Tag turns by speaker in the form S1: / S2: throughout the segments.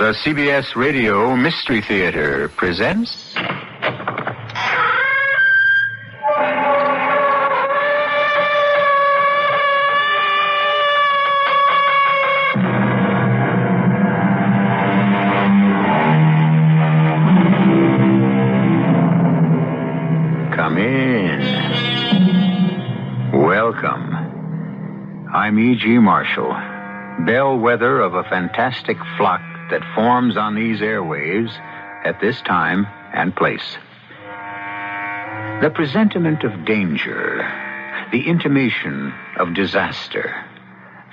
S1: The CBS Radio Mystery Theater presents... Come in. Welcome. I'm E.G. Marshall, bellwether of a fantastic flock that forms on these airwaves at this time and place. The presentiment of danger, the intimation of disaster,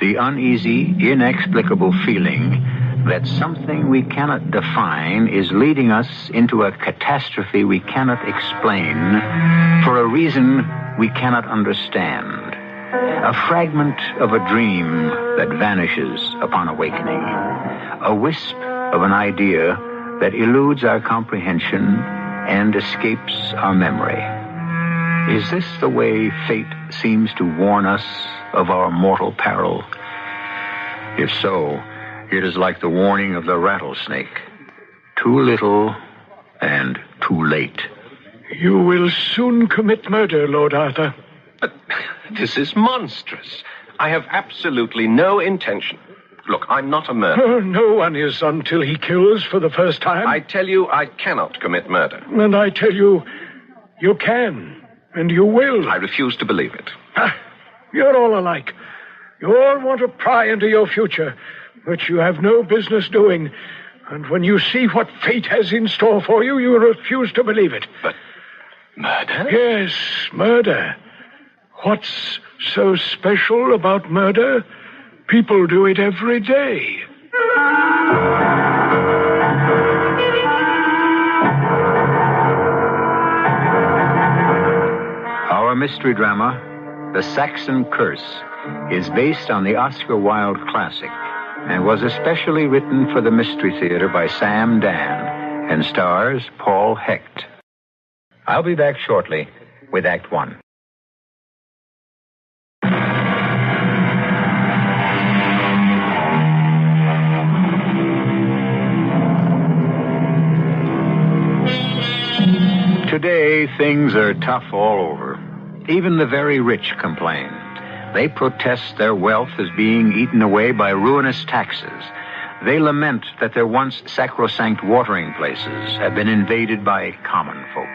S1: the uneasy, inexplicable feeling that something we cannot define is leading us into a catastrophe we cannot explain for a reason we cannot understand. A fragment of a dream that vanishes upon awakening. A wisp of an idea that eludes our comprehension and escapes our memory. Is this the way fate seems to warn us of our mortal peril? If so, it is like the warning of the rattlesnake. Too little and too late.
S2: You will soon commit murder, Lord Arthur.
S3: But this is monstrous. I have absolutely no intention. Look, I'm not a murderer.
S2: Oh, no one is until he kills for the first time.
S3: I tell you, I cannot commit murder.
S2: And I tell you, you can, and you will.
S3: I refuse to believe it.
S2: You're all alike. You all want to pry into your future, which you have no business doing. And when you see what fate has in store for you, you refuse to believe it.
S3: But murder?
S2: Yes, murder. What's so special about murder? People do it every day.
S1: Our mystery drama, The Saxon Curse, is based on the Oscar Wilde classic and was especially written for the Mystery Theater by Dann and stars Paul Hecht. I'll be back shortly with Act One. Today, things are tough all over. Even the very rich complain. They protest their wealth is being eaten away by ruinous taxes. They lament that their once sacrosanct watering places have been invaded by common folk.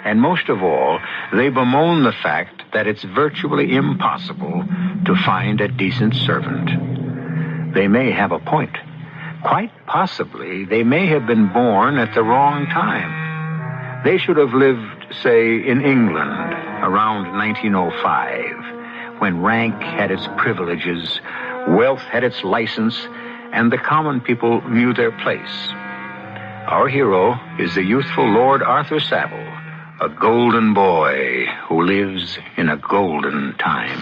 S1: And most of all, they bemoan the fact that it's virtually impossible to find a decent servant. They may have a point. Quite possibly, they may have been born at the wrong time. They should have lived, say, in England around 1905, when rank had its privileges, wealth had its license, and the common people knew their place. Our hero is the youthful Lord Arthur Savile, a golden boy who lives in a golden time.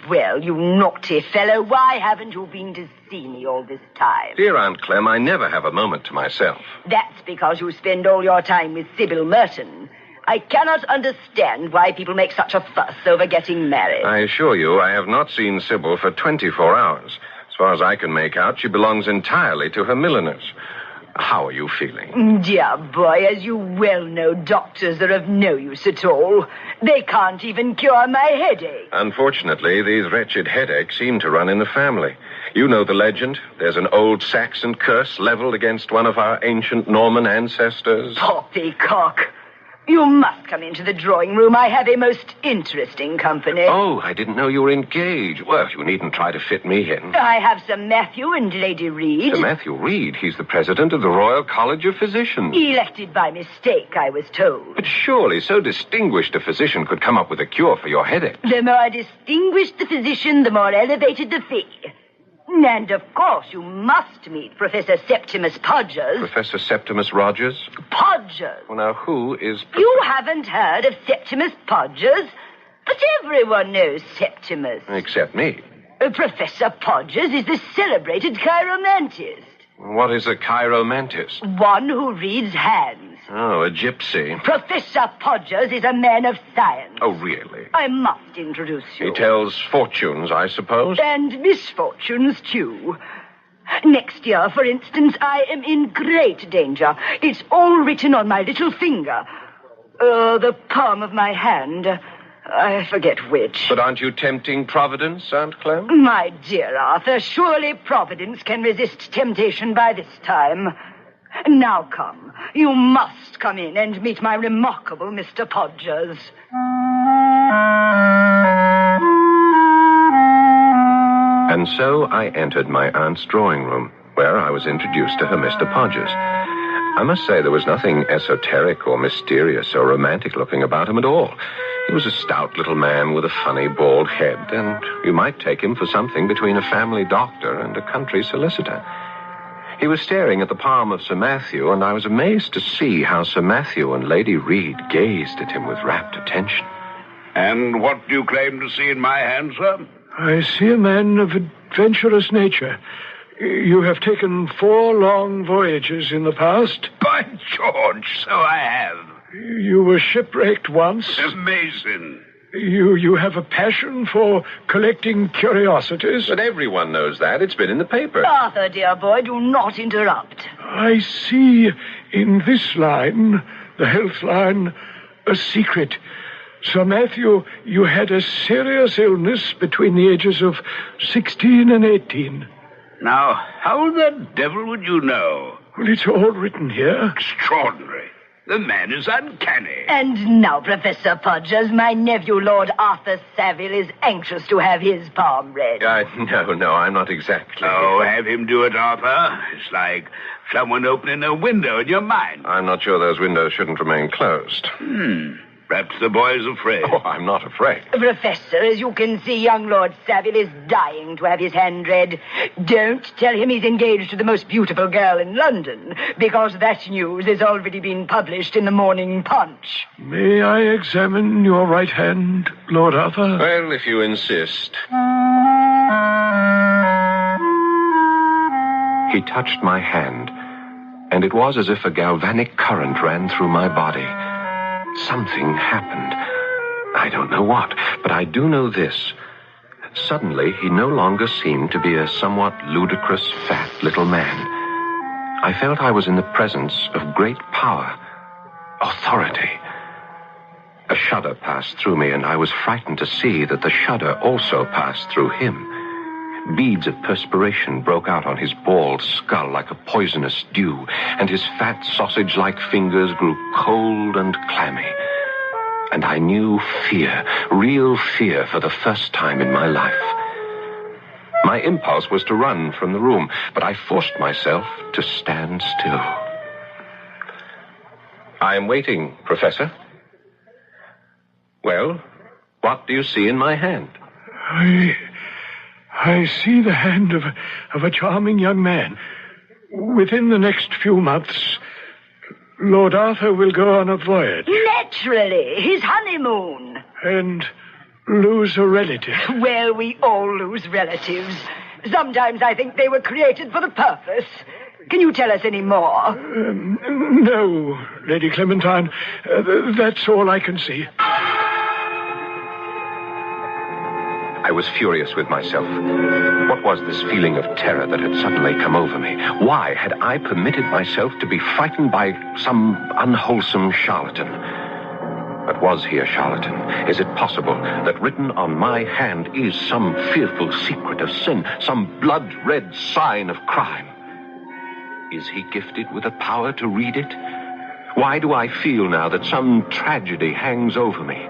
S4: Well, you naughty fellow, why haven't you been to see me all this time?
S3: Dear Aunt Clem, I never have a moment to myself.
S4: That's because you spend all your time with Sybil Merton. I cannot understand why people make such a fuss over getting married.
S3: I assure you, I have not seen Sybil for 24 hours. As far as I can make out, she belongs entirely to her milliners. How are you feeling?
S4: Dear boy, as you well know, doctors are of no use at all. They can't even cure my headache.
S3: Unfortunately, these wretched headaches seem to run in the family. You know the legend. There's an old Saxon curse leveled against one of our ancient Norman ancestors.
S4: Poppycock. You must come into the drawing room. I have a most interesting company.
S3: Oh, I didn't know you were engaged. Well, you needn't try to fit me in.
S4: I have Sir Matthew and Lady Reed.
S3: Sir Matthew Reed? He's the president of the Royal College of Physicians.
S4: Elected by mistake, I was told.
S3: But surely so distinguished a physician could come up with a cure for your headache.
S4: The more distinguished the physician, the more elevated the fee. And, of course, you must meet Professor Septimus Podgers.
S3: Professor Septimus Rogers?
S4: Podgers.
S3: Well, now, who is...
S4: You haven't heard of Septimus Podgers? But everyone knows Septimus.
S3: Except me.
S4: Professor Podgers is the celebrated chiromantist.
S3: What is a chiromantist?
S4: One who reads hands.
S3: Oh, a gypsy.
S4: Professor Podgers is a man of science.
S3: Oh, really?
S4: I must introduce you.
S3: He tells fortunes, I suppose?
S4: And misfortunes, too. Next year, for instance, I am in great danger. It's all written on my little finger. The palm of my hand. I forget which.
S3: But aren't you tempting Providence, Aunt Clem?
S4: My dear Arthur, surely Providence can resist temptation by this time. Now come. You must come in and meet my remarkable Mr. Podgers.
S3: And so I entered my aunt's drawing room, where I was introduced to her Mr. Podgers. I must say there was nothing esoteric or mysterious or romantic looking about him at all. He was a stout little man with a funny bald head, and you might take him for something between a family doctor and a country solicitor. He was staring at the palm of Sir Matthew, and I was amazed to see how Sir Matthew and Lady Reed gazed at him with rapt attention.
S5: And what do you claim to see in my hand, sir?
S2: I see a man of adventurous nature. You have taken 4 long voyages in the past.
S5: By George, so I have.
S2: You were shipwrecked once.
S5: Amazing.
S2: You have a passion for collecting curiosities.
S3: But everyone knows that. It's been in the paper.
S4: Arthur, dear boy, do not interrupt.
S2: I see in this line, the health line, a secret. Sir Matthew, you had a serious illness between the ages of 16 and 18.
S5: Now, how the devil would you know?
S2: Well, it's all written here.
S5: Extraordinary. The man is uncanny.
S4: And now, Professor Podgers, my nephew, Lord Arthur Savile, is anxious to have his palm read.
S3: No, I'm not exactly.
S5: Oh, have him do it, Arthur. It's like someone opening a window in your mind.
S3: I'm not sure those windows shouldn't remain closed.
S5: Perhaps the boy's afraid.
S3: Oh, I'm not afraid.
S4: Professor, as you can see, young Lord Savile is dying to have his hand read. Don't tell him he's engaged to the most beautiful girl in London, because that news has already been published in the Morning Punch.
S2: May I examine your right hand, Lord Arthur?
S3: Well, if you insist. He touched my hand, and it was as if a galvanic current ran through my body. Something happened. I don't know what, but I do know this. Suddenly, he no longer seemed to be a somewhat ludicrous, fat little man. I felt I was in the presence of great power, authority. A shudder passed through me, and I was frightened to see that the shudder also passed through him. Beads of perspiration broke out on his bald skull like a poisonous dew, and his fat sausage-like fingers grew cold and clammy. And I knew fear, real fear, for the first time in my life. My impulse was to run from the room, but I forced myself to stand still. I am waiting, Professor. Well, what do you see in my hand?
S2: I see the hand of a charming young man. Within the next few months, Lord Arthur will go on a voyage.
S4: Naturally, his honeymoon.
S2: And lose a relative.
S4: Well, we all lose relatives. Sometimes I think they were created for the purpose. Can you tell us any more?
S2: No, Lady Clementine. That's all I can see.
S3: I was furious with myself. What was this feeling of terror that had suddenly come over me? Why had I permitted myself to be frightened by some unwholesome charlatan? But was he a charlatan? Is it possible that written on my hand is some fearful secret of sin, some blood-red sign of crime? Is he gifted with a power to read it? Why do I feel now that some tragedy hangs over me?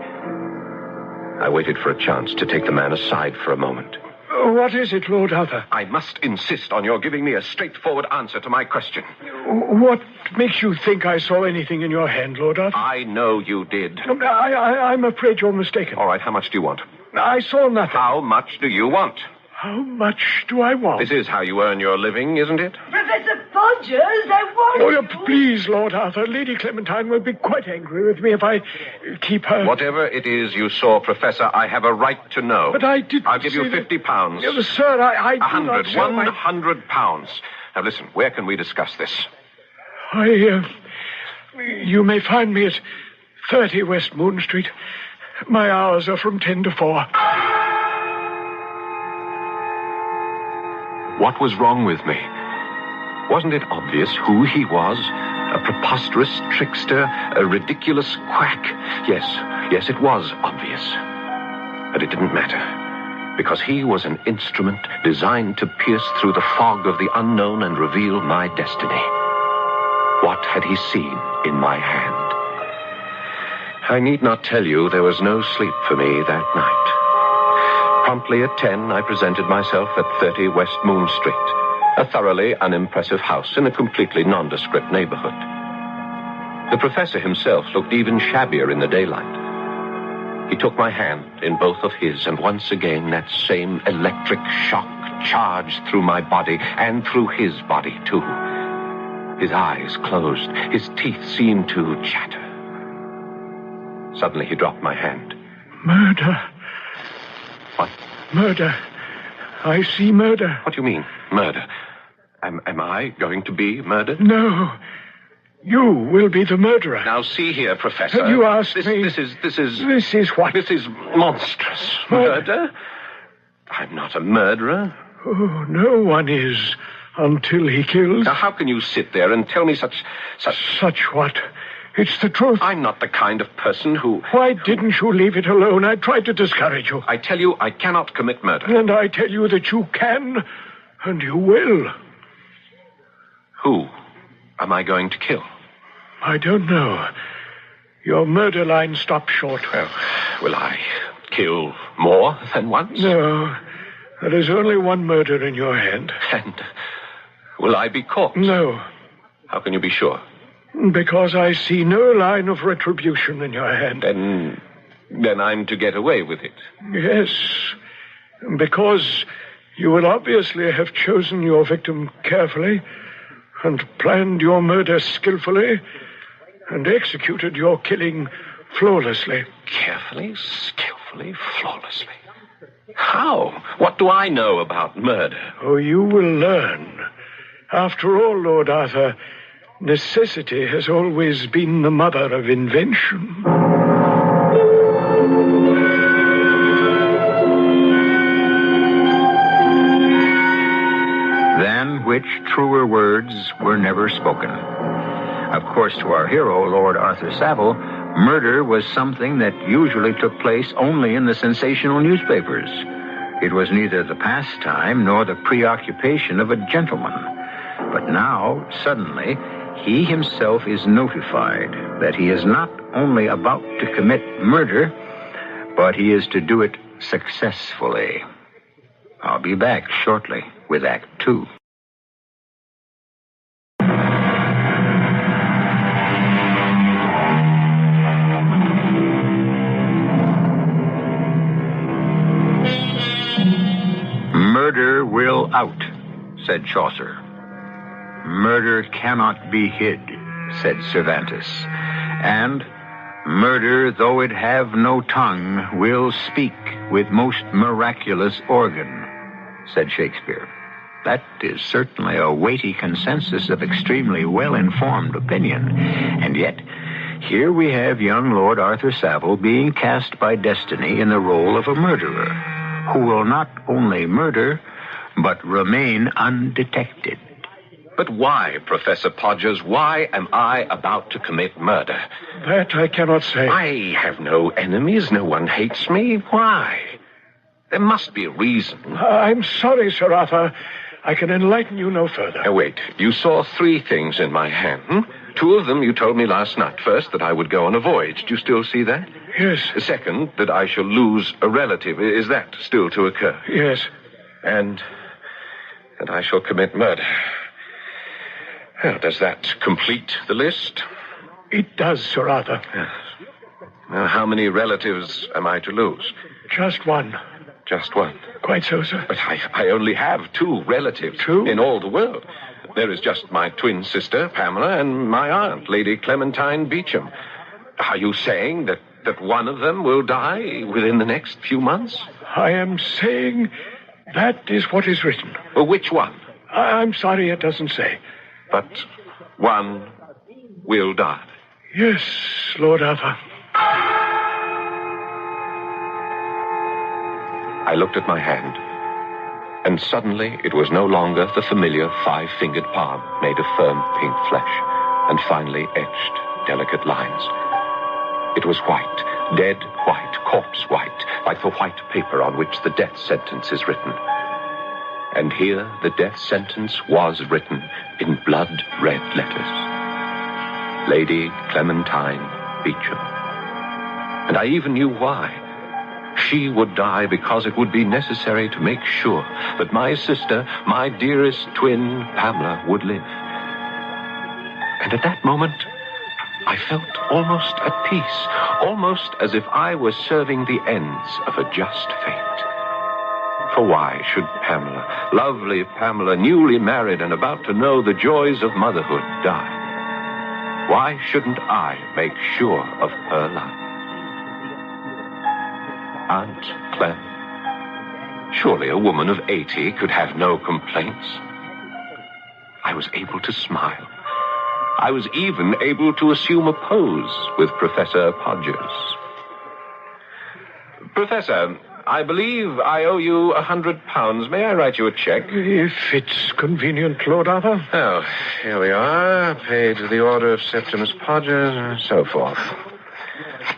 S3: I waited for a chance to take the man aside for a moment.
S2: What is it, Lord Arthur?
S3: I must insist on your giving me a straightforward answer to my question.
S2: What makes you think I saw anything in your hand, Lord Arthur?
S3: I know you did.
S2: I'm afraid you're mistaken.
S3: All right, how much do you want?
S2: I saw nothing.
S3: How much do you want?
S2: How much do I want?
S3: This is how you earn your living, isn't it?
S4: Professor Podgers, I want
S2: you. Please, Lord Arthur, Lady Clementine will be quite angry with me if I keep her.
S3: Whatever it is you saw, Professor, I have a right to know.
S2: But I didn't.
S3: I'll give you £50.
S2: Sir, I do
S3: 100,
S2: not sell my...
S3: £100. Now listen, where can we discuss this?
S2: You may find me at 30 West Moon Street. My hours are from 10 to 4.
S3: What was wrong with me? Wasn't it obvious who he was? A preposterous trickster, a ridiculous quack. Yes, it was obvious. But it didn't matter, because he was an instrument designed to pierce through the fog of the unknown and reveal my destiny. What had he seen in my hand? I need not tell you there was no sleep for me that night. Promptly at 10, I presented myself at 30 West Moon Street, a thoroughly unimpressive house in a completely nondescript neighborhood. The professor himself looked even shabbier in the daylight. He took my hand in both of his, and once again that same electric shock charged through my body and through his body, too. His eyes closed. His teeth seemed to chatter. Suddenly he dropped my hand.
S2: Murder.
S3: What?
S2: Murder. I see murder.
S3: What do you mean, murder? Am I going to be murdered?
S2: No. You will be the murderer.
S3: Now, see here, Professor.
S2: You asked me...
S3: This is...
S2: This is what?
S3: This is monstrous. Murder? I'm not a murderer.
S2: Oh, no one is, until he kills.
S3: Now, how can you sit there and tell me such...
S2: Such what? It's the truth.
S3: I'm not the kind of person who...
S2: Why didn't you leave it alone? I tried to discourage you.
S3: I tell you, I cannot commit murder.
S2: And I tell you that you can, and you will.
S3: Who am I going to kill?
S2: I don't know. Your murder line stopped short.
S3: Well, will I kill more than once?
S2: No. There is only one murder in your hand.
S3: And will I be caught?
S2: No.
S3: How can you be sure?
S2: Because I see no line of retribution in your hand.
S3: Then I'm to get away with it.
S2: Yes. Because you will obviously have chosen your victim carefully and planned your murder skillfully and executed your killing flawlessly.
S3: Carefully, skillfully, flawlessly. How? What do I know about murder?
S2: Oh, you will learn. After all, Lord Arthur, necessity has always been the mother of invention.
S1: Than which truer words were never spoken. Of course, to our hero, Lord Arthur Savile, murder was something that usually took place only in the sensational newspapers. It was neither the pastime nor the preoccupation of a gentleman. But now, suddenly, he himself is notified that he is not only about to commit murder, but he is to do it successfully. I'll be back shortly with Act 2. Murder will out, said Chaucer. Murder cannot be hid, said Cervantes. And murder, though it have no tongue, will speak with most miraculous organ, said Shakespeare. That is certainly a weighty consensus of extremely well-informed opinion. And yet, here we have young Lord Arthur Savile being cast by destiny in the role of a murderer, who will not only murder, but remain undetected.
S3: But why, Professor Podgers, why am I about to commit murder?
S2: That I cannot say.
S3: I have no enemies. No one hates me. Why? There must be a reason.
S2: I'm sorry, Sir Arthur. I can enlighten you no further.
S3: Now, wait. You saw 3 things in my hand. 2 of them you told me last night. First, that I would go on a voyage. Do you still see that?
S2: Yes.
S3: Second, that I shall lose a relative. Is that still to occur?
S2: Yes.
S3: And that I shall commit murder. Well, does that complete the list?
S2: It does, Sir Arthur.
S3: Yes. Now, how many relatives am I to lose?
S2: Just one.
S3: Just one?
S2: Quite so, sir.
S3: But I only have 2 relatives.
S2: 2?
S3: In all the world. There is just my twin sister, Pamela, and my aunt, Lady Clementine Beauchamp. Are you saying that one of them will die within the next few months?
S2: I am saying that is what is written.
S3: Well, which one?
S2: I'm sorry it doesn't say.
S3: But one will die.
S2: Yes, Lord Arthur.
S3: I looked at my hand. And suddenly it was no longer the familiar five-fingered palm made of firm pink flesh, and finely etched delicate lines. It was white, dead white, corpse white, like the white paper on which the death sentence is written. And here the death sentence was written in blood-red letters. Lady Clementine Beecham. And I even knew why. She would die because it would be necessary to make sure that my sister, my dearest twin, Pamela, would live. And at that moment, I felt almost at peace, almost as if I was serving the ends of a just fate. For why should Pamela, lovely Pamela, newly married and about to know the joys of motherhood, die? Why shouldn't I make sure of her love? Aunt Clem. Surely a woman of 80 could have no complaints. I was able to smile. I was even able to assume a pose with Professor Podgers. Professor, I believe I owe you £100. May I write you a check?
S2: If it's convenient, Lord Arthur.
S3: Oh, here we are. Paid to the order of Septimus Podgers, and so forth.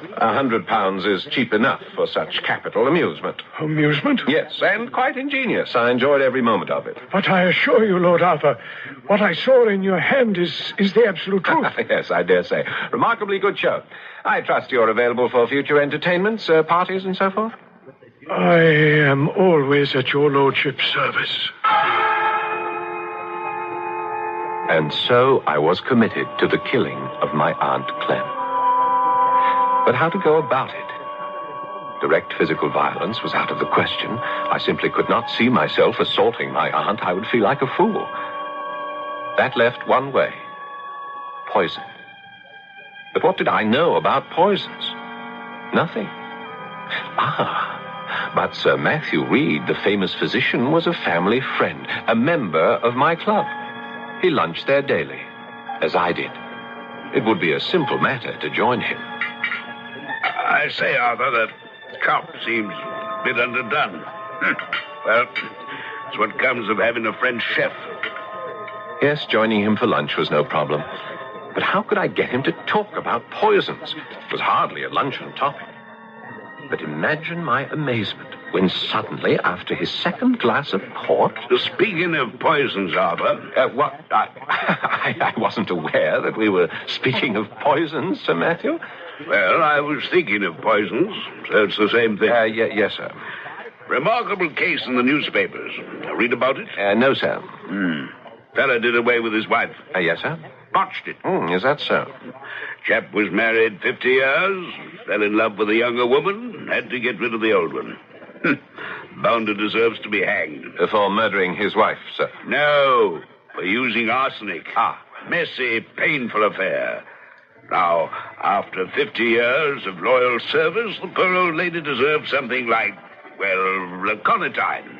S3: £100 is cheap enough for such capital amusement.
S2: Amusement?
S3: Yes, and quite ingenious. I enjoyed every moment of it.
S2: But I assure you, Lord Arthur, what I saw in your hand is the absolute truth.
S3: Yes, I dare say. Remarkably good show. I trust you're available for future entertainments, parties, and so forth?
S2: I am always at your lordship's service.
S3: And so I was committed to the killing of my Aunt Clem. But how to go about it? Direct physical violence was out of the question. I simply could not see myself assaulting my aunt. I would feel like a fool. That left one way. Poison. But what did I know about poisons? Nothing. But Sir Matthew Reed, the famous physician, was a family friend, a member of my club. He lunched there daily, as I did. It would be a simple matter to join him.
S5: I say, Arthur, that chop seems a bit underdone. Well, it's what comes of having a French chef.
S3: Yes, joining him for lunch was no problem. But how could I get him to talk about poisons? It was hardly a luncheon topic. But imagine my amazement when suddenly, after his second glass of port...
S5: Speaking of poisons, Arthur...
S3: What? I wasn't aware that we were speaking of poisons, Sir Matthew.
S5: Well, I was thinking of poisons, so it's the same thing.
S3: Yes, sir.
S5: Remarkable case in the newspapers. Read about it?
S3: No, sir.
S5: Fella did away with his wife.
S3: Yes, sir?
S5: Botched it.
S3: Is that so?
S5: Chap was married 50 years, fell in love with a younger woman, had to get rid of the old one. Bounder deserves to be hanged.
S3: For murdering his wife, sir?
S5: No, for using arsenic. Messy, painful affair. Now, after 50 years of loyal service, the poor old lady deserves something like, well, aconitine.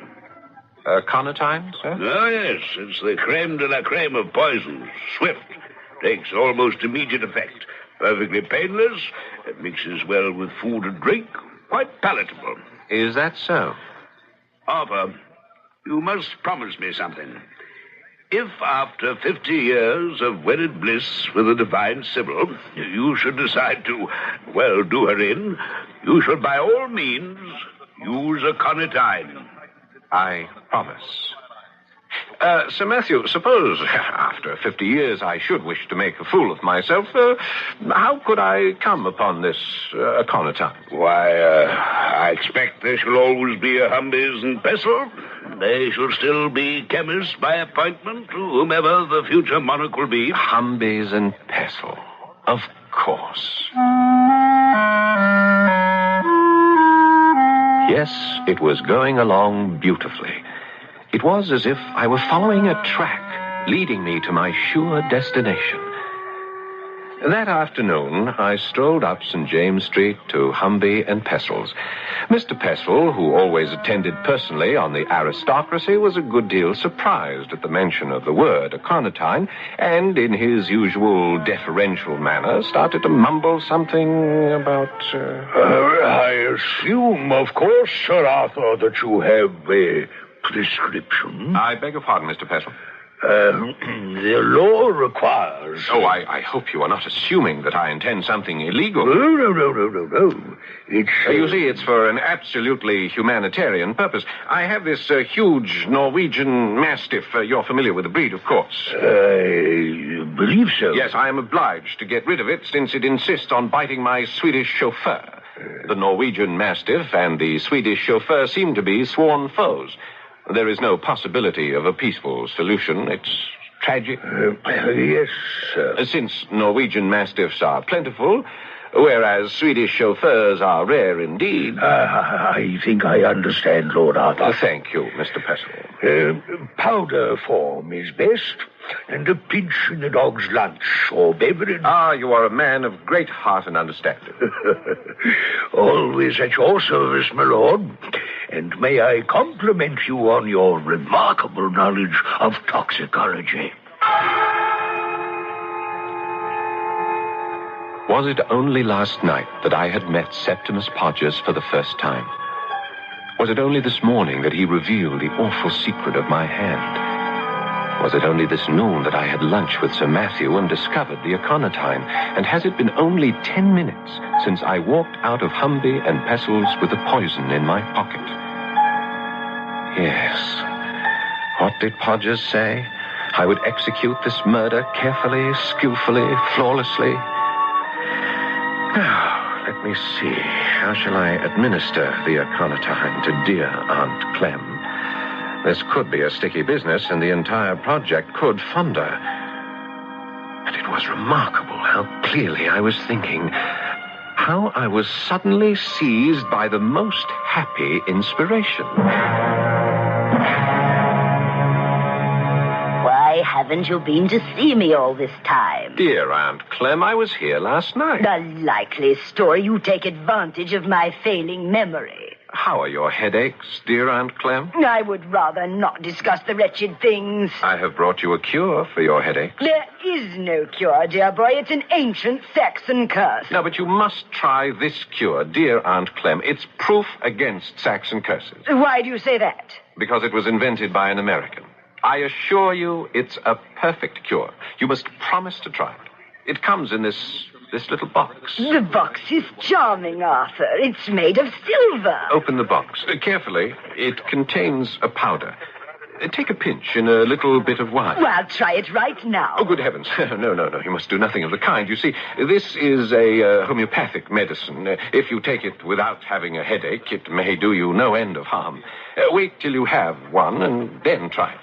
S3: Aconitine, sir?
S5: Oh, yes. It's the creme de la creme of poisons. Swift. Takes almost immediate effect. Perfectly painless. It mixes well with food and drink. Quite palatable.
S3: Is that so?
S5: Arthur, you must promise me something. If, after 50 years of wedded bliss with the divine Sybil, you should decide to, well, do her in, you should by all means use aconitine.
S3: I promise. Sir Matthew, suppose after 50 years I should wish to make a fool of myself, how could I come upon this aconitine?
S5: Why, I expect there shall always be a Humbies and Pestle. They shall still be chemists by appointment to whomever the future monarch will be.
S3: Humbies and Pestle, of course. Yes, it was going along beautifully. It was as if I were following a track leading me to my sure destination. That afternoon, I strolled up St. James Street to Humby and Pestle's. Mr. Pestle, who always attended personally on the aristocracy, was a good deal surprised at the mention of the word aconitine, and in his usual deferential manner started to mumble something about...
S2: I assume, of course, Sir Arthur, that you have
S6: prescription?
S3: I beg your pardon, Mr. Pestle.
S6: The law requires...
S3: Oh, I hope you are not assuming that I intend something illegal.
S6: No. It's...
S3: You see, it's for an absolutely humanitarian purpose. I have this huge Norwegian Mastiff. You're familiar with the breed, of course.
S6: I believe so.
S3: Yes, I am obliged to get rid of it since it insists on biting my Swedish chauffeur. The Norwegian Mastiff and the Swedish chauffeur seem to be sworn foes. There is no possibility of a peaceful solution. It's tragic.
S6: Yes, sir.
S3: Since Norwegian Mastiffs are plentiful, whereas Swedish chauffeurs are rare indeed.
S6: I think I understand, Lord Arthur.
S3: Thank you, Mr. Pestle.
S6: Powder form is best, and a pinch in the dog's lunch or beverage.
S3: Ah, you are a man of great heart and understanding.
S6: Always at your service, my lord. And may I compliment you on your remarkable knowledge of toxicology.
S3: Was it only last night that I had met Septimus Podgers for the first time? Was it only this morning that he revealed the awful secret of my hand? Was it only this noon that I had lunch with Sir Matthew and discovered the aconitine? And has it been only 10 minutes since I walked out of Humby and Pestle's with the poison in my pocket? Yes. What did Podgers say? I would execute this murder carefully, skillfully, flawlessly. Now, let me see. How shall I administer the aconitine to dear Aunt Clem? This could be a sticky business, and the entire project could founder. And it was remarkable how clearly I was thinking, how I was suddenly seized by the most happy inspiration.
S4: Why haven't you been to see me all this time?
S3: Dear Aunt Clem, I was here last night.
S4: A likely story. You take advantage of my failing memory.
S3: How are your headaches, dear Aunt Clem?
S4: I would rather not discuss the wretched things.
S3: I have brought you a cure for your headaches.
S4: There is no cure, dear boy. It's an ancient Saxon curse.
S3: No, but you must try this cure, dear Aunt Clem. It's proof against Saxon curses.
S4: Why do you say that?
S3: Because it was invented by an American. I assure you it's a perfect cure. You must promise to try it. It comes in this little box.
S4: The box is charming, Arthur. It's made of silver.
S3: Open the box. Carefully. It contains a powder. Take a pinch in a little bit of wine.
S4: Well, I'll try it right now.
S3: Oh, good heavens. No. You must do nothing of the kind. You see, this is a homeopathic medicine. If you take it without having a headache, it may do you no end of harm. Wait till you have one and then try it.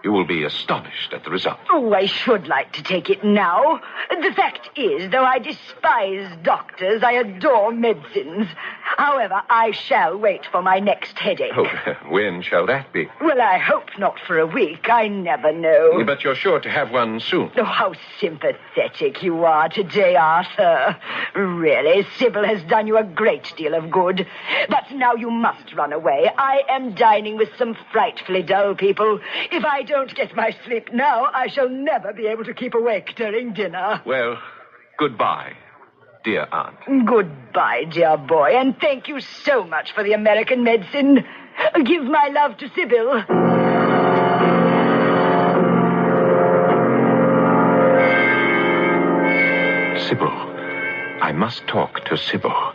S3: You will be astonished at the result.
S4: Oh, I should like to take it now. The fact is, though I despise doctors, I adore medicines. However, I shall wait for my next headache.
S3: Oh, when shall that be?
S4: Well, I hope not for a week. I never know.
S3: But you're sure to have one soon.
S4: Oh, how sympathetic you are today, Arthur. Really, Sybil has done you a great deal of good. But now you must run away. I am dining with some frightfully dull people. If I don't get my sleep now, I shall never be able to keep awake during dinner.
S3: Well, goodbye, dear Aunt.
S4: Goodbye, dear boy, and thank you so much for the American medicine. Give my love to Sybil.
S3: Sybil. I must talk to Sybil.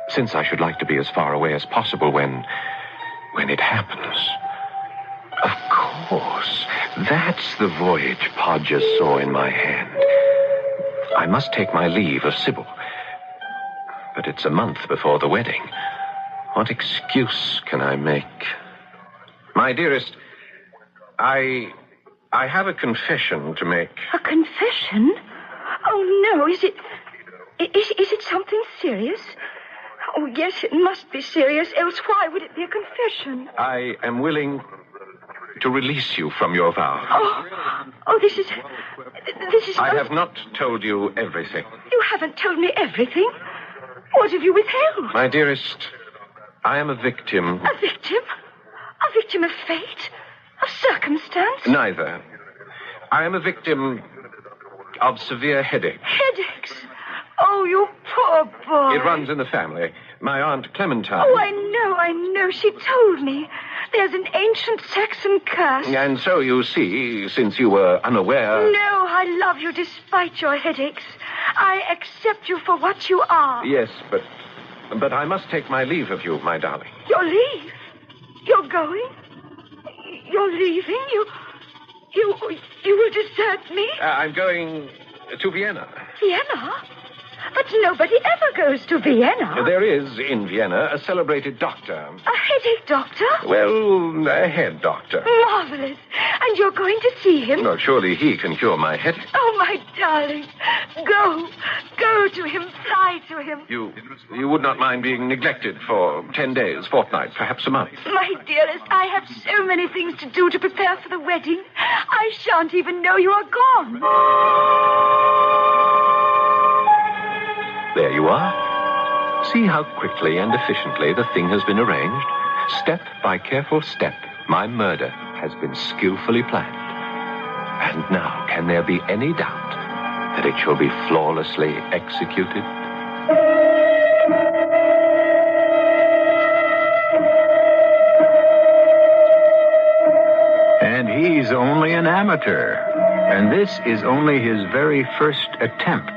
S3: Since I should like to be as far away as possible when it happens. Of course. That's the voyage Podgers saw in my hand. I must take my leave of Sybil. But it's a month before the wedding. What excuse can I make? My dearest, I have a confession to make.
S7: A confession? Oh, no. Is it something serious? Oh, yes, it must be serious. Else why would it be a confession?
S3: I am willing to release you from your vow.
S7: Oh, this is...
S3: I have not told you everything.
S7: You haven't told me everything. What have you withheld?
S3: My dearest, I am a victim.
S7: A victim? A victim of fate? Of circumstance?
S3: Neither. I am a victim of severe headaches.
S7: Headaches? Oh, you poor boy.
S3: It runs in the family. My Aunt Clementine...
S7: Oh, I know. She told me. There's an ancient Saxon curse.
S3: And so you see, since you were unaware...
S7: No, I love you despite your headaches. I accept you for what you are.
S3: Yes, but I must take my leave of you, my darling.
S7: Your leave? You're going? You're leaving? You will desert me?
S3: I'm going to Vienna.
S7: Vienna? But nobody ever goes to Vienna.
S3: There is, in Vienna, a celebrated doctor.
S7: A headache doctor?
S3: Well, a head doctor.
S7: Marvelous. And you're going to see him?
S3: Well, surely he can cure my headache.
S7: Oh, my darling. Go to him. Fly to him.
S3: You would not mind being neglected for 10 days, fortnight, perhaps a month.
S7: My dearest, I have so many things to do to prepare for the wedding. I shan't even know you are gone.
S3: There you are. See how quickly and efficiently the thing has been arranged? Step by careful step, my murder has been skillfully planned. And now, can there be any doubt that it shall be flawlessly executed?
S1: And he's only an amateur. And this is only his very first attempt.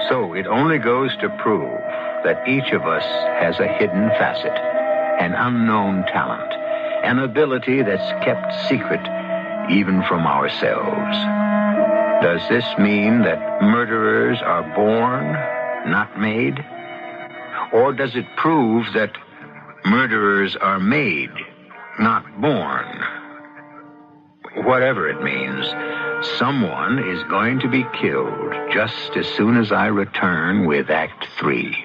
S1: So it only goes to prove that each of us has a hidden facet, an unknown talent, an ability that's kept secret even from ourselves. Does this mean that murderers are born, not made? Or does it prove that murderers are made, not born? Whatever it means, someone is going to be killed just as soon as I return with Act 3.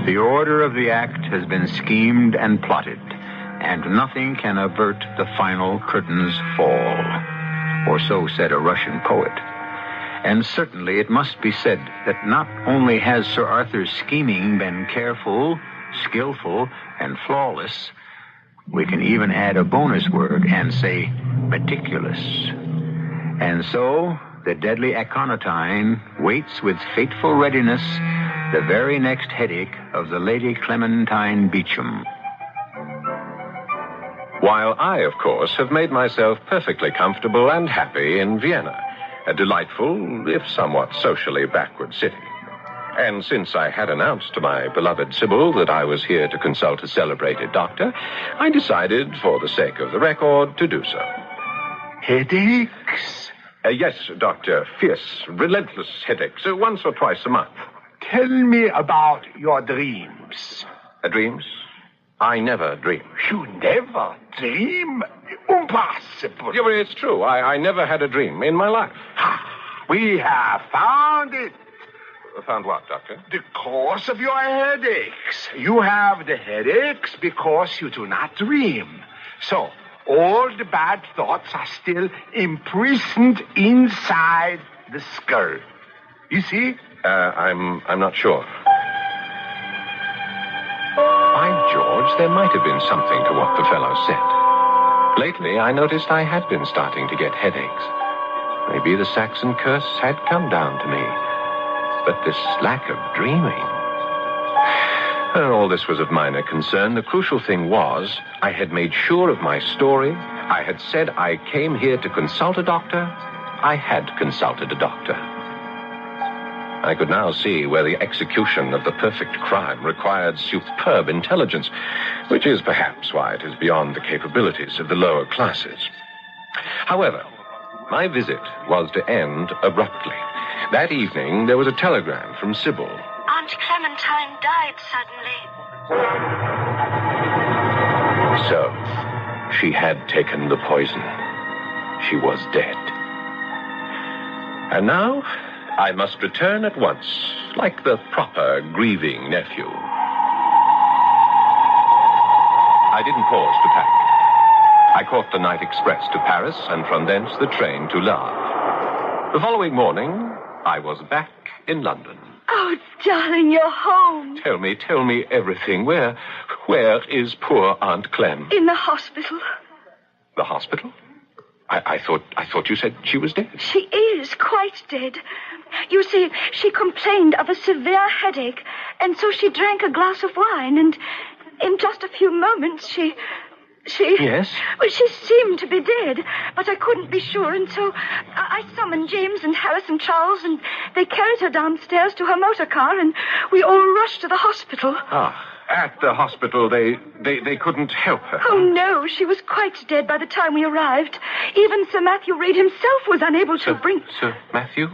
S1: The order of the act has been schemed and plotted, and nothing can avert the final curtain's fall. Or so said a Russian poet. And certainly it must be said that not only has Sir Arthur's scheming been careful, skillful, and flawless, we can even add a bonus word and say meticulous. And so the deadly aconitine waits with fateful readiness the very next headache of the Lady Clementine Beauchamp.
S3: While I, of course, have made myself perfectly comfortable and happy in Vienna, a delightful, if somewhat socially backward city. And since I had announced to my beloved Sybil that I was here to consult a celebrated doctor, I decided, for the sake of the record, to do so.
S6: Headaches?
S3: Yes, Doctor. Fierce, relentless headaches, once or twice a month.
S6: Tell me about your dreams.
S3: Dreams? I never dream.
S6: You never dream? Impossible.
S3: Yeah, but it's true. I never had a dream in my life.
S6: We have found it.
S3: Found what, Doctor?
S6: The cause of your headaches. You have the headaches because you do not dream. So, all the bad thoughts are still imprisoned inside the skull. You see?
S3: I'm not sure. By George, there might have been something to what the fellow said. Lately, I noticed I had been starting to get headaches. Maybe the Saxon Curse had come down to me. But this lack of dreaming... All this was of minor concern. The crucial thing was, I had made sure of my story. I had said I came here to consult a doctor. I had consulted a doctor. I could now see where the execution of the perfect crime required superb intelligence, which is perhaps why it is beyond the capabilities of the lower classes. However, my visit was to end abruptly. That evening, there was a telegram from Sybil.
S7: Aunt Clementine died suddenly.
S3: So, she had taken the poison. She was dead. And now, I must return at once, like the proper grieving nephew. I didn't pause to pack. I caught the night express to Paris, and from thence the train to Le Havre. The following morning, I was back in London.
S7: Oh, darling, you're home.
S3: Tell me everything. Where is poor Aunt Clem?
S7: In the hospital.
S3: The hospital? I thought you said she was dead.
S7: She is quite dead. You see, she complained of a severe headache, and so she drank a glass of wine, and in just a few moments she...
S3: Yes?
S7: Well, she seemed to be dead, but I couldn't be sure, and so I summoned James and Harris and Charles, and they carried her downstairs to her motor car, and we all rushed to the hospital.
S3: Ah, at the hospital, they couldn't help her.
S7: Oh, no, she was quite dead by the time we arrived. Even Sir Matthew Reed himself was unable to bring...
S3: Sir Matthew?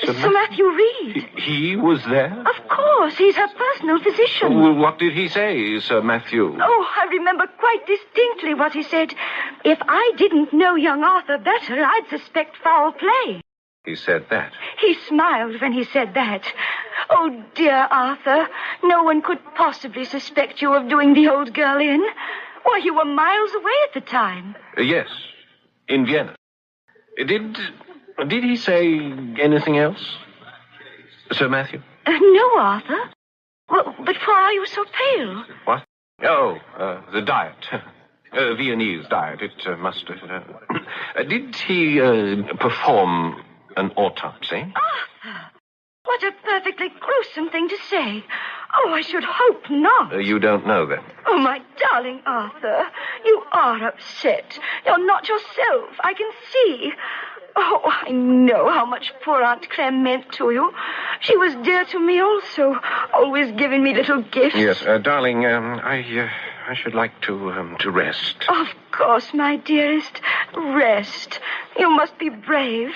S7: Sir Matthew Reed.
S3: He was there?
S7: Of course, he's her personal physician.
S3: Well, what did he say, Sir Matthew?
S7: Oh, I remember quite distinctly what he said. If I didn't know young Arthur better, I'd suspect foul play.
S3: He said that?
S7: He smiled when he said that. Oh, dear Arthur, no one could possibly suspect you of doing the old girl in. Why, you were miles away at the time.
S3: Yes, in Vienna. Did he say anything else, Sir Matthew?
S7: No, Arthur. Well, but why are you so pale?
S3: What? Oh, the diet. Viennese diet. It must... did he perform an autopsy?
S7: Arthur, what a perfectly gruesome thing to say. Oh, I should hope not.
S3: You don't know, then?
S7: Oh, my darling Arthur, you are upset. You're not yourself, I can see. Oh, I know how much poor Aunt Clem meant to you. She was dear to me also, always giving me little gifts.
S3: Yes, darling, I should like to rest.
S7: Of course, my dearest. Rest. You must be brave.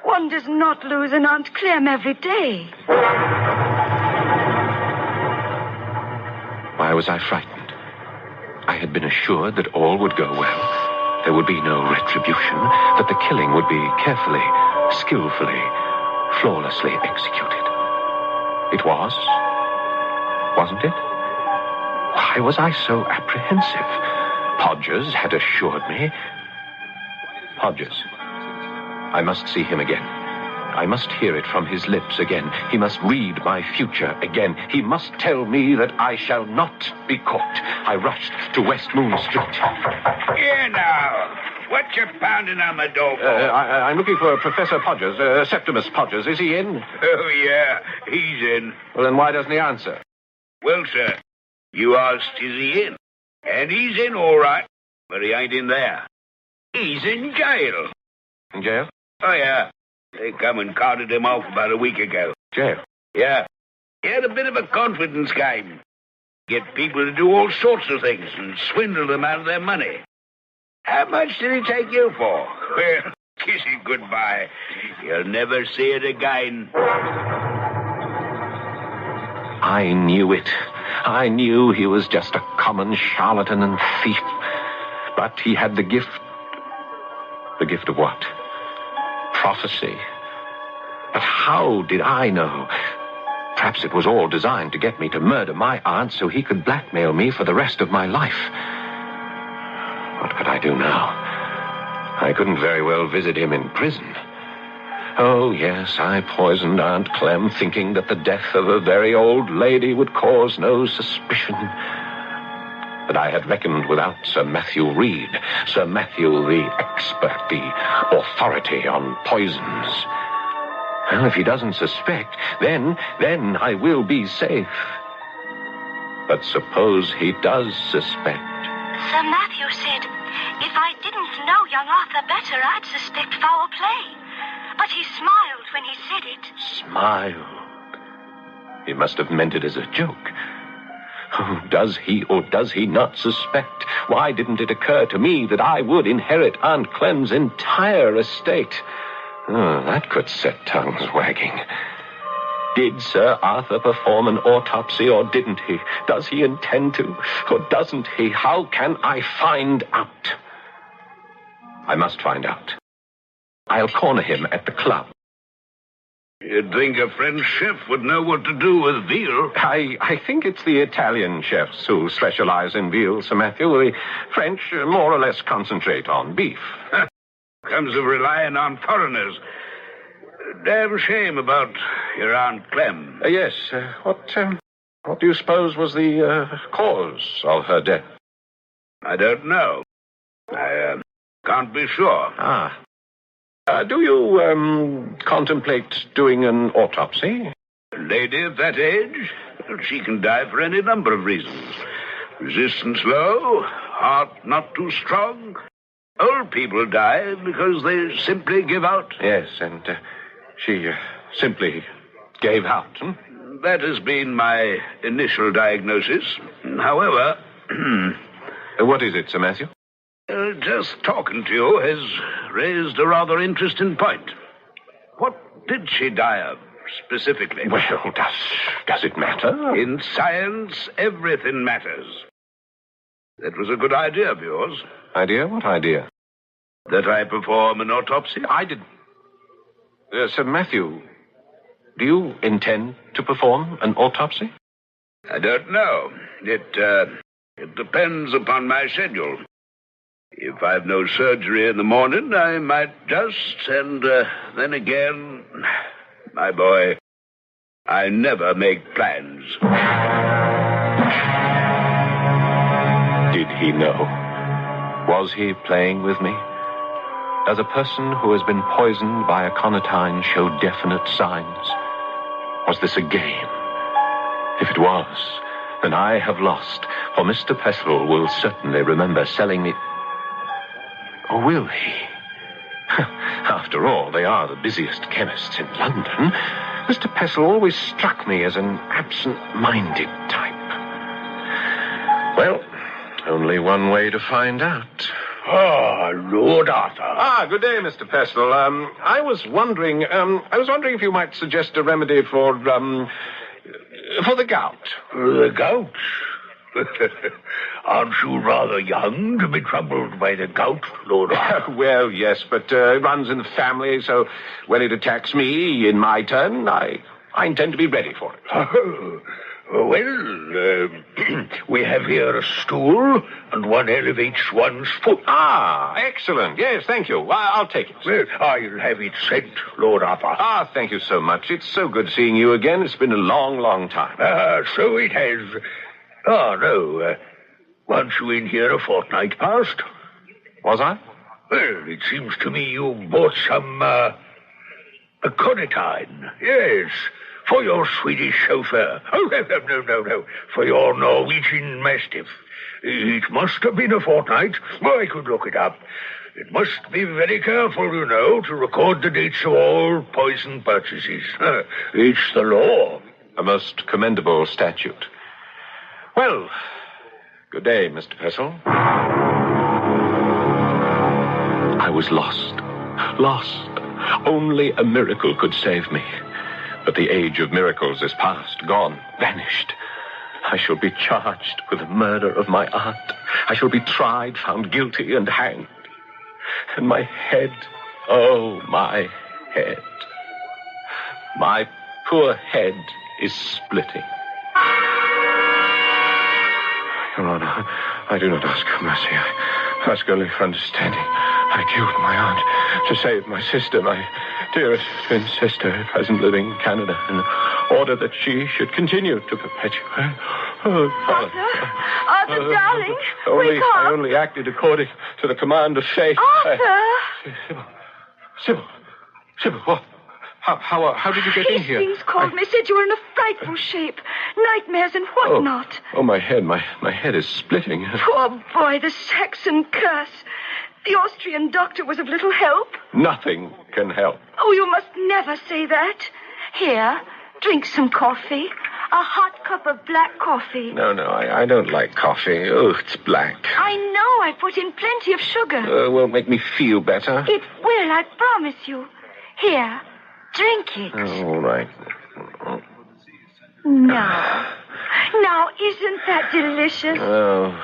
S7: One does not lose an Aunt Clem every day.
S3: Why was I frightened? I had been assured that all would go well. There would be no retribution, that the killing would be carefully, skillfully, flawlessly executed. It was, wasn't it? Why was I so apprehensive? Podgers had assured me. Podgers. I must see him again. I must hear it from his lips again. He must read my future again. He must tell me that I shall not be caught. I rushed to West Moon Street.
S5: Here now. What you pounding on my door for?
S3: I'm looking for Professor Podgers, Septimus Podgers. Is he in?
S5: Oh, yeah, he's in.
S3: Well, then why doesn't he answer?
S5: Well, sir, you asked, is he in? And he's in all right, but he ain't in there. He's in jail.
S3: In jail?
S5: Oh, yeah. They come and carted him off about a week ago.
S3: Jail?
S5: Yeah. He had a bit of a confidence game. Get people to do all sorts of things and swindle them out of their money. How much did he take you for? Well, kiss it goodbye. You'll never see it again.
S3: I knew it. I knew he was just a common charlatan and thief. But he had the gift. The gift of what? Prophecy. But how did I know? Perhaps it was all designed to get me to murder my aunt so he could blackmail me for the rest of my life. What could I do now? I couldn't very well visit him in prison. Oh, yes, I poisoned Aunt Clem, thinking that the death of a very old lady would cause no suspicion. But I had reckoned without Sir Matthew Reed. Sir Matthew, the expert, the authority on poisons. Well, if he doesn't suspect, then I will be safe. But suppose he does suspect.
S7: Sir Matthew said, if I didn't know young Arthur better, I'd suspect foul play. But he smiled when he said it.
S3: Smiled? He must have meant it as a joke. Oh, does he or does he not suspect? Why didn't it occur to me that I would inherit Aunt Clem's entire estate? Oh, that could set tongues wagging. Did Sir Arthur perform an autopsy or didn't he? Does he intend to or doesn't he? How can I find out? I must find out. I'll corner him at the club.
S5: You'd think a French chef would know what to do with veal.
S3: I think it's the Italian chefs who specialize in veal, Sir Matthew. The French more or less concentrate on beef.
S5: Comes of relying on foreigners. Damn shame about your Aunt Clem.
S3: Yes. What do you suppose was the cause of her death?
S5: I don't know. I Can't be sure.
S3: Ah. Do you, contemplate doing an autopsy?
S5: A lady of that age? Well, she can die for any number of reasons. Resistance low, heart not too strong. Old people die because they simply give out.
S3: Yes, and she simply gave out.
S5: That has been my initial diagnosis. However...
S3: What is it, Sir Matthew?
S5: Just talking to you has raised a rather interesting point. What did she die of, specifically?
S3: Well, does it matter?
S5: In science, everything matters. That was a good idea of yours.
S3: Idea? What idea?
S5: That I perform an autopsy?
S3: I did. Sir Matthew, do you intend to perform an autopsy?
S5: I don't know. It depends upon my schedule. If I've no surgery in the morning, I might just, and then again, my boy, I never make plans.
S3: Did he know? Was he playing with me? Does a person who has been poisoned by aconitine show definite signs? Was this a game? If it was, then I have lost, for Mr. Pestle will certainly remember selling me... Or will he? After all, they are the busiest chemists in London. Mr. Pestle always struck me as an absent-minded type. Well, only one way to find out.
S6: Lord Arthur.
S3: Good day, Mr. Pestle. I was wondering if you might suggest a remedy for the gout.
S6: The gout? Aren't you rather young to be troubled by the gout, Lord Arthur?
S3: Well, yes, but it runs in the family, so when it attacks me in my turn, I intend to be ready for it.
S6: Well, we have here a stool, and one elevates one's foot.
S3: Excellent. Yes, thank you. I'll take it.
S6: Well, I'll have it sent, Lord Arthur.
S3: Thank you so much. It's so good seeing you again. It's been a long, long time.
S6: So it has. No. Weren't you in here a fortnight past?
S3: Was I?
S6: Well, it seems to me you bought some, aconitine. Yes, for your Swedish chauffeur. Oh, no. For your Norwegian mastiff. It must have been a fortnight. Well, I could look it up. It must be very careful, you know, to record the dates of all poison purchases. It's the law.
S3: A most commendable statute. Well, good day, Mr. Pestle. I was lost. Only a miracle could save me. But the age of miracles is past, gone, vanished. I shall be charged with the murder of my aunt. I shall be tried, found guilty, and hanged. And my head, my head. My poor head is splitting. Your Honor, I do not ask for mercy. I ask only for understanding. I killed my aunt to save my sister, my dearest twin sister, at present living in Canada, in order that she should continue to perpetuate.
S7: Arthur, darling, wake up.
S3: I only acted according to the command of fate.
S7: Arthur!
S3: Sybil, what? How did you get in here?
S7: Hastings called me, said you were in a frightful shape. Nightmares and whatnot.
S3: My head. My head is splitting.
S7: Poor boy, the Saxon Curse. The Austrian doctor was of little help.
S3: Nothing can help.
S7: Oh, you must never say that. Here, drink some coffee. A hot cup of black coffee.
S3: No, I don't like coffee. Oh, it's black.
S7: I know. I put in plenty of sugar.
S3: Won't make me feel better.
S7: It will, I promise you. Here, drink it.
S3: All right.
S7: Now, isn't that delicious?
S3: Oh.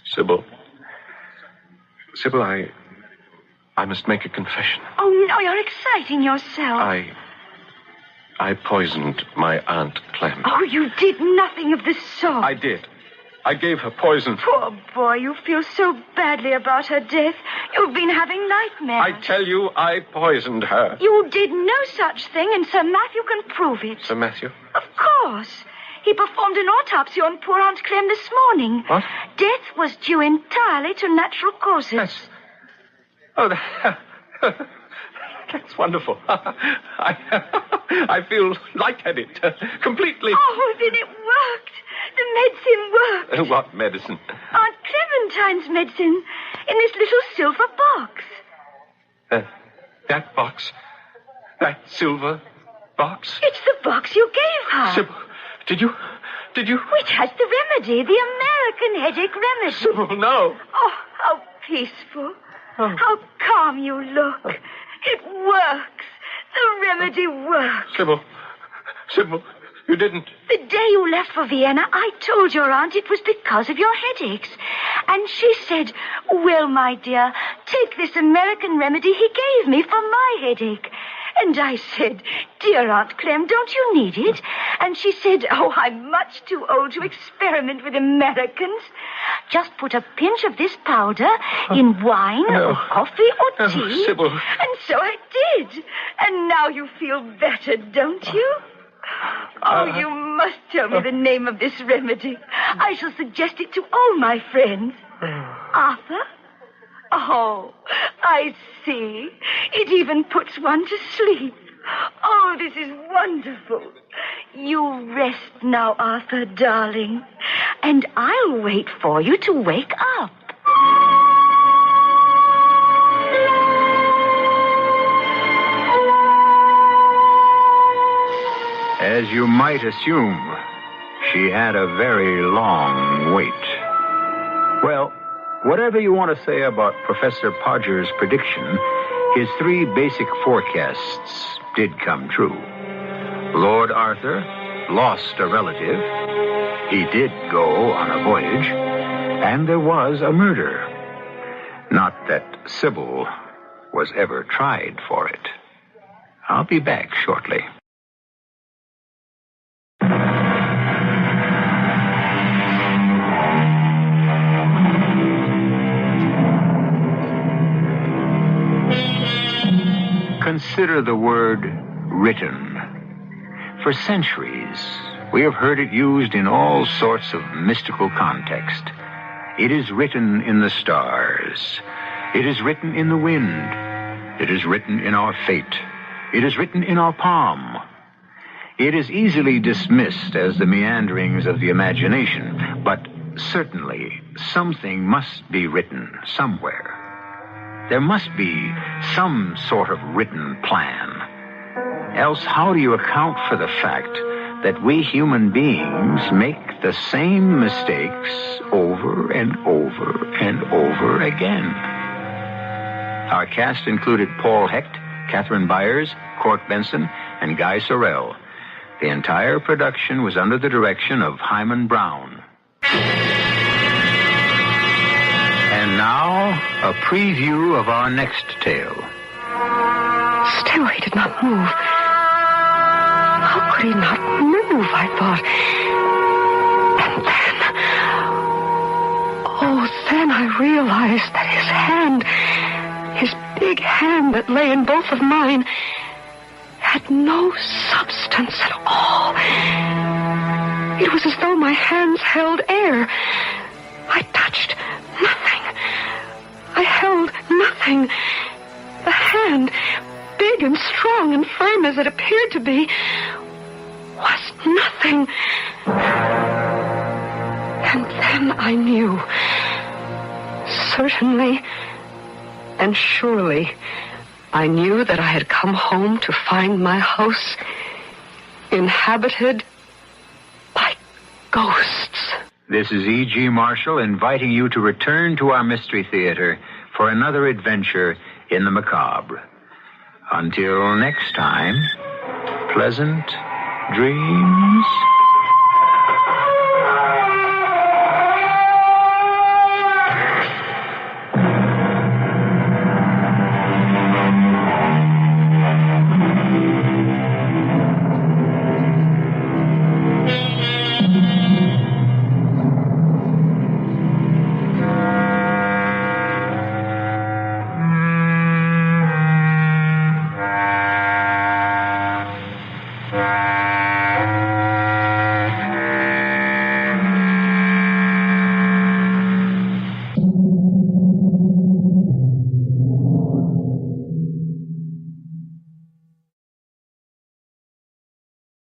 S3: Sybil, I must make a confession.
S7: Oh, no, you're exciting yourself.
S3: I poisoned my Aunt Clem.
S7: Oh, you did nothing of the sort.
S3: I did. I gave her poison.
S7: Poor boy, you feel so badly about her death. You've been having nightmares.
S3: I tell you, I poisoned her.
S7: You did no such thing, and Sir Matthew can prove it.
S3: Sir Matthew?
S7: Of course. He performed an autopsy on poor Aunt Clem this morning.
S3: What?
S7: Death was due entirely to natural causes.
S3: That's wonderful. I feel lightheaded. Completely.
S7: Oh, then it worked. The medicine worked.
S3: What medicine?
S7: Aunt Clementine's medicine. In this little silver box.
S3: That box? That silver box?
S7: It's the box you gave her.
S3: Sybil, did you...
S7: Which has the remedy, the American headache remedy.
S3: Sybil, no.
S7: Oh, how peaceful.
S3: Oh.
S7: How calm you look. It works. The remedy works.
S3: Sybil, you didn't...
S7: The day you left for Vienna, I told your aunt it was because of your headaches. And she said, well, my dear, take this American remedy he gave me for my headache. And I said, dear Aunt Clem, don't you need it? And she said, oh, I'm much too old to experiment with Americans. Just put a pinch of this powder in wine or coffee or tea.
S3: Sybil.
S7: And so I did. And now you feel better, don't you? Oh, you must tell me the name of this remedy. I shall suggest it to all my friends. Arthur? Oh, I see. It even puts one to sleep. Oh, this is wonderful. You rest now, Arthur, darling. And I'll wait for you to wake up.
S1: As you might assume, she had a very long wait. Well, whatever you want to say about Professor Podger's prediction, his 3 basic forecasts did come true. Lord Arthur lost a relative. He did go on a voyage. And there was a murder. Not that Sybil was ever tried for it. I'll be back shortly. Consider the word written. For centuries, we have heard it used in all sorts of mystical context. It is written in the stars. It is written in the wind. It is written in our fate. It is written in our palm. It is easily dismissed as the meanderings of the imagination, but certainly something must be written somewhere. There must be some sort of written plan. Else, how do you account for the fact that we human beings make the same mistakes over and over and over again? Our cast included Paul Hecht, Catherine Byers, Cork Benson, and Guy Sorel. The entire production was under the direction of Himan Brown. And now, a preview of our next tale.
S8: Still, he did not move. How could he not move, I thought. And then I realized that his hand, his big hand that lay in both of mine, had no substance at all. It was as though my hands held air. I touched nothing. I held nothing. The hand, big and strong and firm as it appeared to be, was nothing. And then I knew. Certainly and surely, I knew that I had come home to find my house inhabited by ghosts.
S1: This is E.G. Marshall inviting you to return to our Mystery Theater for another adventure in the macabre. Until next time, pleasant dreams.